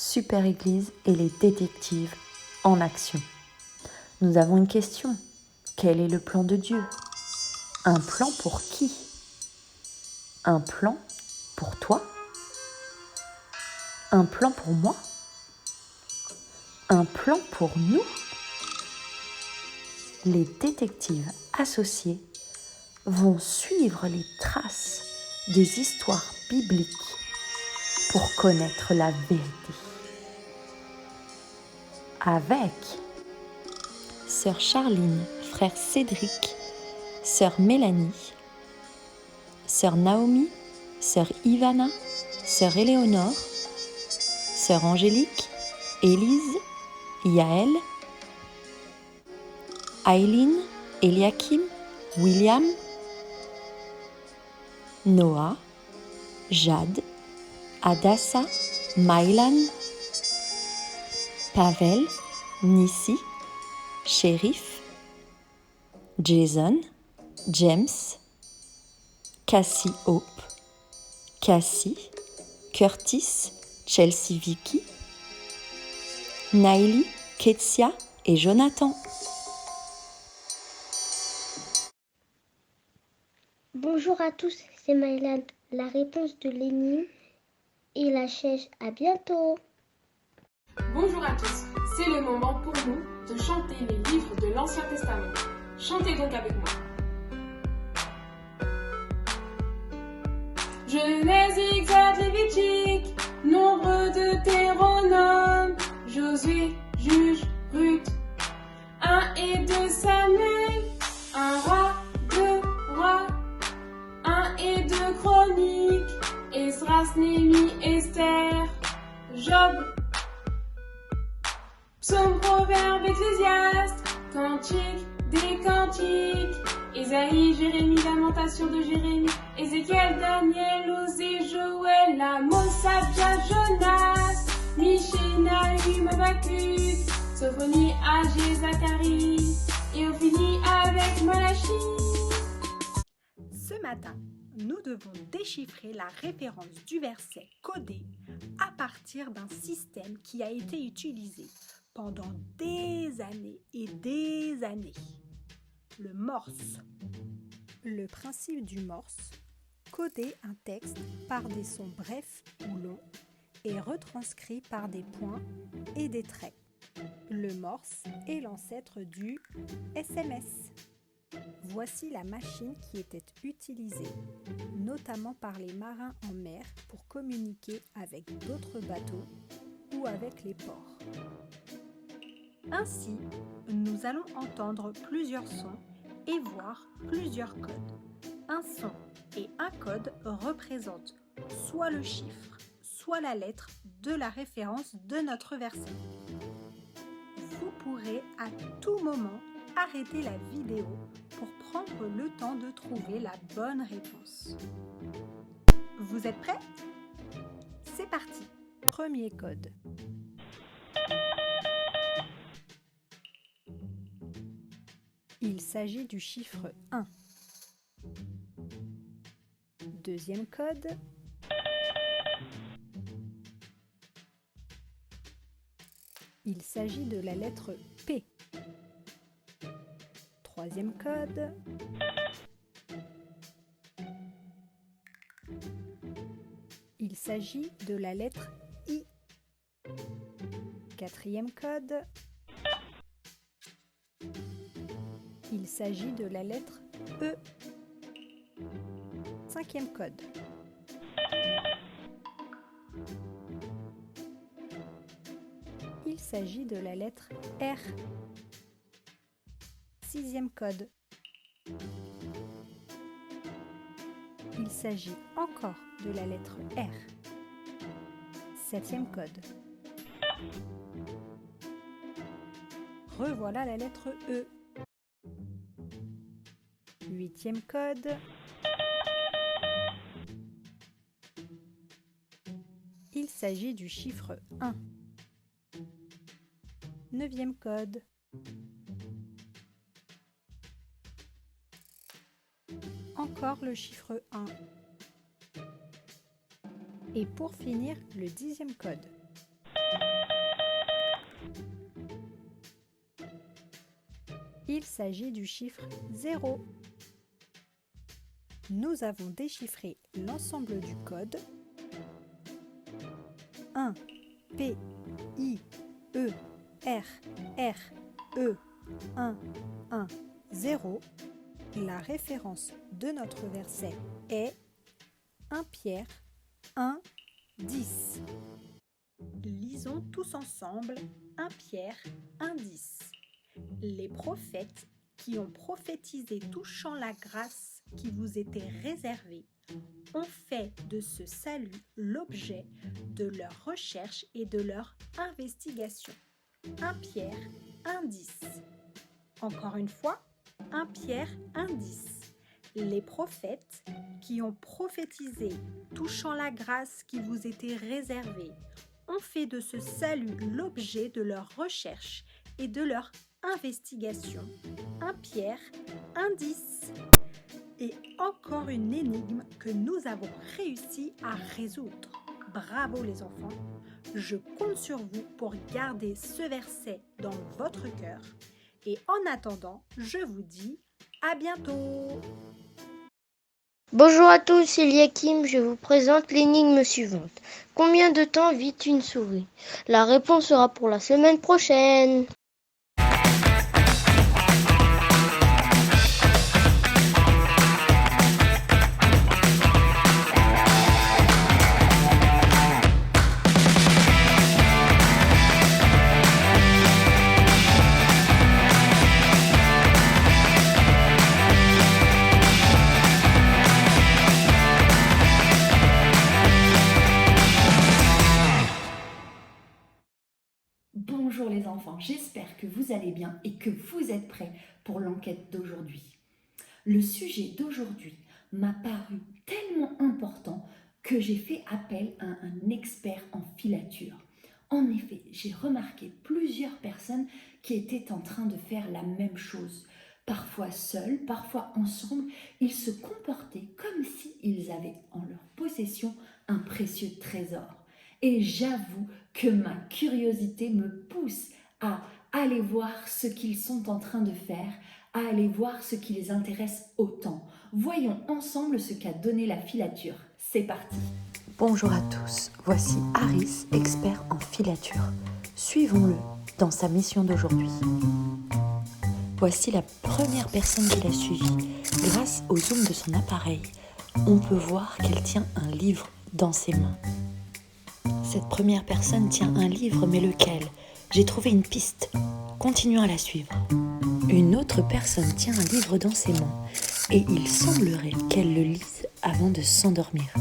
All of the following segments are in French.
Super Église et les détectives en action. Nous avons une question. Quel est le plan de Dieu? Un plan pour qui? Un plan pour toi? Un plan pour moi? Un plan pour nous? Les détectives associés vont suivre les traces des histoires bibliques pour connaître la vérité. Avec sœur Charline, frère Cédric, sœur Mélanie, sœur Naomi, sœur Ivana, sœur Éléonore, sœur Angélique, Élise, Yaël, Aileen, Eliakim, William, Noah, Jade, Adassa, Maïlan, Pavel, Nissi, Shérif, Jason, James, Cassie Hope, Cassie, Curtis, Chelsea Vicky, Naïli, Ketsia et Jonathan. Bonjour à tous, c'est Maïlan. La réponse de l'énigme est la chaise. À bientôt. Bonjour à tous, c'est le moment pour nous de chanter les livres de l'Ancien Testament. Chantez donc avec moi. Genèse, Exode, Lévitique, Nombre, Deutéronome, Josué, Juge, Ruth, 1 et 2 Samuel, 1 roi, 2 rois, 1 et 2 Chroniques, Esdras, Néhémie, Esther, Job, Psaume, Proverbe, Ecclésiaste, Cantique, des Cantiques, Ésaïe, Jérémie, Lamentation de Jérémie, Ézéchiel, Daniel, Osée, Joël, Amos, Abdia, Jonas, Michée, Nahum, Habakkuk, Sophonie, Agé, Zacharie, et on finit avec Malachie. Ce matin, nous devons déchiffrer la référence du verset codé à partir d'un système qui a été utilisé pendant des années et des années. Le Morse. Le principe du Morse, coder un texte par des sons brefs ou longs et retranscrit par des points et des traits. Le Morse est l'ancêtre du SMS. Voici la machine qui était utilisée, notamment par les marins en mer pour communiquer avec d'autres bateaux ou avec les ports. Ainsi, nous allons entendre plusieurs sons et voir plusieurs codes. Un son et un code représentent soit le chiffre, soit la lettre de la référence de notre verset. Vous pourrez à tout moment arrêter la vidéo pour prendre le temps de trouver la bonne réponse. Vous êtes prêts? C'est parti! Premier code. Il s'agit du chiffre 1. Deuxième code. Il s'agit de la lettre P. Troisième code. Il s'agit de la lettre I. Quatrième code. Il s'agit de la lettre E. Cinquième code. Il s'agit de la lettre R. Sixième code. Il s'agit encore de la lettre R. Septième code. Revoilà la lettre E. Huitième code. Il s'agit du chiffre 1. Neuvième code. Encore le chiffre 1. Et pour finir, le 10e code. Il s'agit du chiffre 0. Nous avons déchiffré l'ensemble du code 1 P I E R R E 1 1 0. La référence de notre verset est 1 Pierre 1 10. Lisons tous ensemble 1 Pierre 1 10. Les prophètes qui ont prophétisé touchant la grâce qui vous était réservée ont fait de ce salut l'objet de leur recherche et de leur investigation. 1 Pierre 1 10. Encore une fois, 1 Pierre 1 10. Les prophètes qui ont prophétisé touchant la grâce qui vous était réservée ont fait de ce salut l'objet de leur recherche et de leur investigation. 1 Pierre 1 10. Et encore une énigme que nous avons réussi à résoudre. Bravo les enfants! Je compte sur vous pour garder ce verset dans votre cœur. Et en attendant, je vous dis à bientôt! Bonjour à tous, c'est Eliakim, je vous présente l'énigme suivante. Combien de temps vit une souris? La réponse sera pour la semaine prochaine. Bonjour les enfants, j'espère que vous allez bien et que vous êtes prêts pour l'enquête d'aujourd'hui. Le sujet d'aujourd'hui m'a paru tellement important que j'ai fait appel à un expert en filature. En effet, j'ai remarqué plusieurs personnes qui étaient en train de faire la même chose. Parfois seuls, parfois ensemble, ils se comportaient comme s'ils avaient en leur possession un précieux trésor. Et j'avoue que ma curiosité me pousse à aller voir ce qu'ils sont en train de faire, à aller voir ce qui les intéresse autant. Voyons ensemble ce qu'a donné la filature. C'est parti! Bonjour à tous, voici Harris, expert en filature. Suivons-le dans sa mission d'aujourd'hui. Voici la première personne qui l'a suivi. Grâce au zoom de son appareil, on peut voir qu'elle tient un livre dans ses mains. Cette première personne tient un livre, mais lequel? J'ai trouvé une piste. Continuons à la suivre. Une autre personne tient un livre dans ses mains et il semblerait qu'elle le lise avant de s'endormir.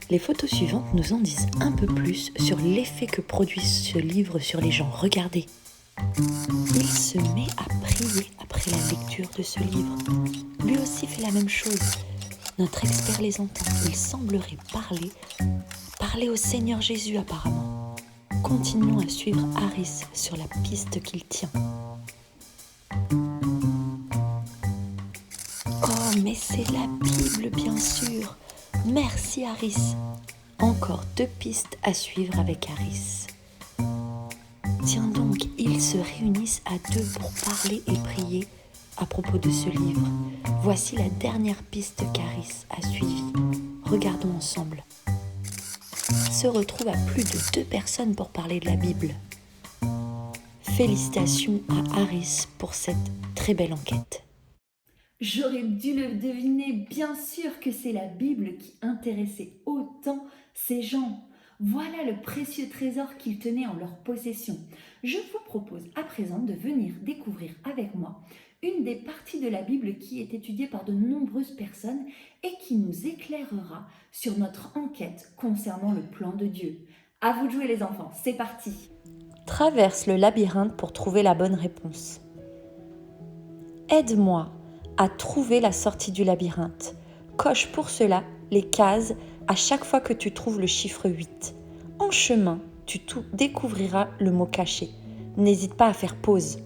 Les photos suivantes nous en disent un peu plus sur l'effet que produit ce livre sur les gens. Regardez. Il se met à prier après la lecture de ce livre. Lui aussi fait la même chose. Notre expert les entend. Il semblerait parler au Seigneur Jésus apparemment. Continuons à suivre Harris sur la piste qu'il tient. Oh, mais c'est la Bible, bien sûr. Merci Harris. Encore 2 pistes à suivre avec Harris. Tiens donc, ils se réunissent à 2 pour parler et prier à propos de ce livre. Voici la dernière piste qu'Harris a suivie. Regardons ensemble. Se retrouve à plus de 2 personnes pour parler de la Bible. Félicitations à Harris pour cette très belle enquête. J'aurais dû le deviner, bien sûr que c'est la Bible qui intéressait autant ces gens. Voilà le précieux trésor qu'ils tenaient en leur possession. Je vous propose à présent de venir découvrir avec moi une des parties de la Bible qui est étudiée par de nombreuses personnes et qui nous éclairera sur notre enquête concernant le plan de Dieu. À vous de jouer les enfants, c'est parti! Traverse le labyrinthe pour trouver la bonne réponse. Aide-moi à trouver la sortie du labyrinthe. Coche pour cela les cases à chaque fois que tu trouves le chiffre 8. En chemin, tu découvriras le mot caché. N'hésite pas à faire pause.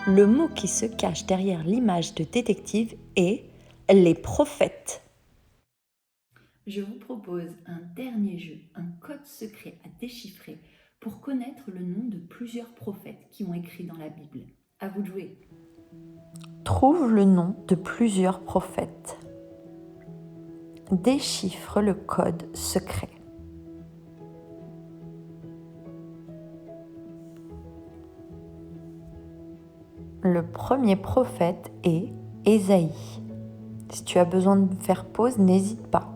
Le mot qui se cache derrière l'image de détective est les prophètes. Je vous propose un dernier jeu, un code secret à déchiffrer pour connaître le nom de plusieurs prophètes qui ont écrit dans la Bible. À vous de jouer. Trouve le nom de plusieurs prophètes. Déchiffre le code secret. Le premier prophète est Ésaïe. Si tu as besoin de faire pause, n'hésite pas.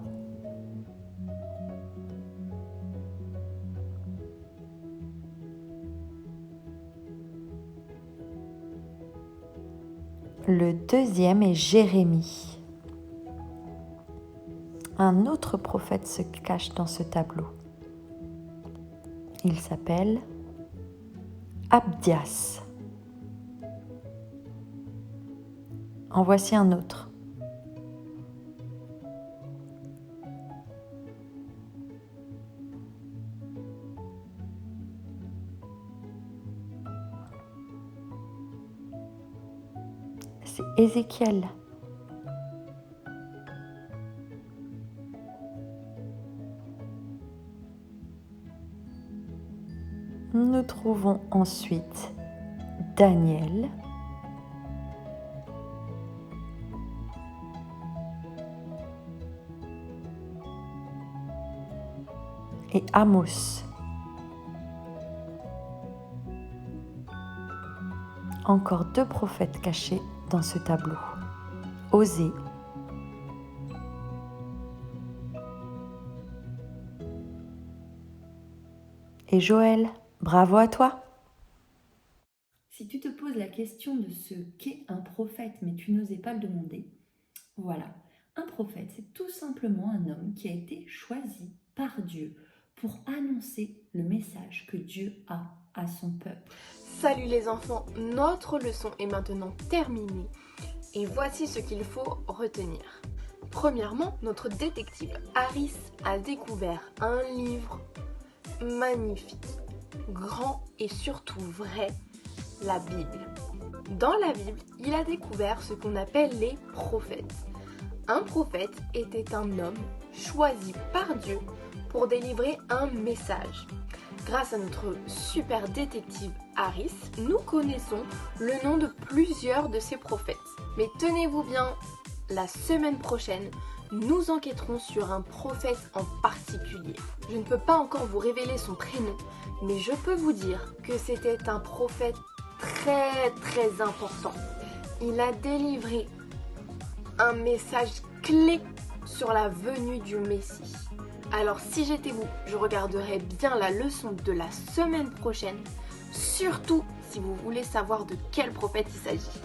Le deuxième est Jérémie. Un autre prophète se cache dans ce tableau. Il s'appelle Abdias. En voici un autre. C'est Ézéchiel. Nous trouvons ensuite Daniel. Et Amos. Encore deux prophètes cachés dans ce tableau. Osée et Joël. Bravo à toi! Si tu te poses la question de ce qu'est un prophète, mais tu n'osais pas le demander, voilà. Un prophète, c'est tout simplement un homme qui a été choisi par Dieu pour annoncer le message que Dieu a à son peuple. Salut les enfants, notre leçon est maintenant terminée et voici ce qu'il faut retenir. Premièrement, notre détective Harris a découvert un livre magnifique, grand et surtout vrai, la Bible. Dans la Bible, il a découvert ce qu'on appelle les prophètes. Un prophète était un homme choisi par Dieu pour délivrer un message. Grâce à notre super détective Harris, nous connaissons le nom de plusieurs de ces prophètes. Mais tenez-vous bien, la semaine prochaine, nous enquêterons sur un prophète en particulier. Je ne peux pas encore vous révéler son prénom, mais je peux vous dire que c'était un prophète très important. Il a délivré un message clé sur la venue du Messie. Alors si j'étais vous, je regarderais bien la leçon de la semaine prochaine, surtout si vous voulez savoir de quel prophète il s'agit.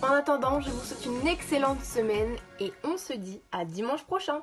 En attendant, je vous souhaite une excellente semaine et on se dit à dimanche prochain.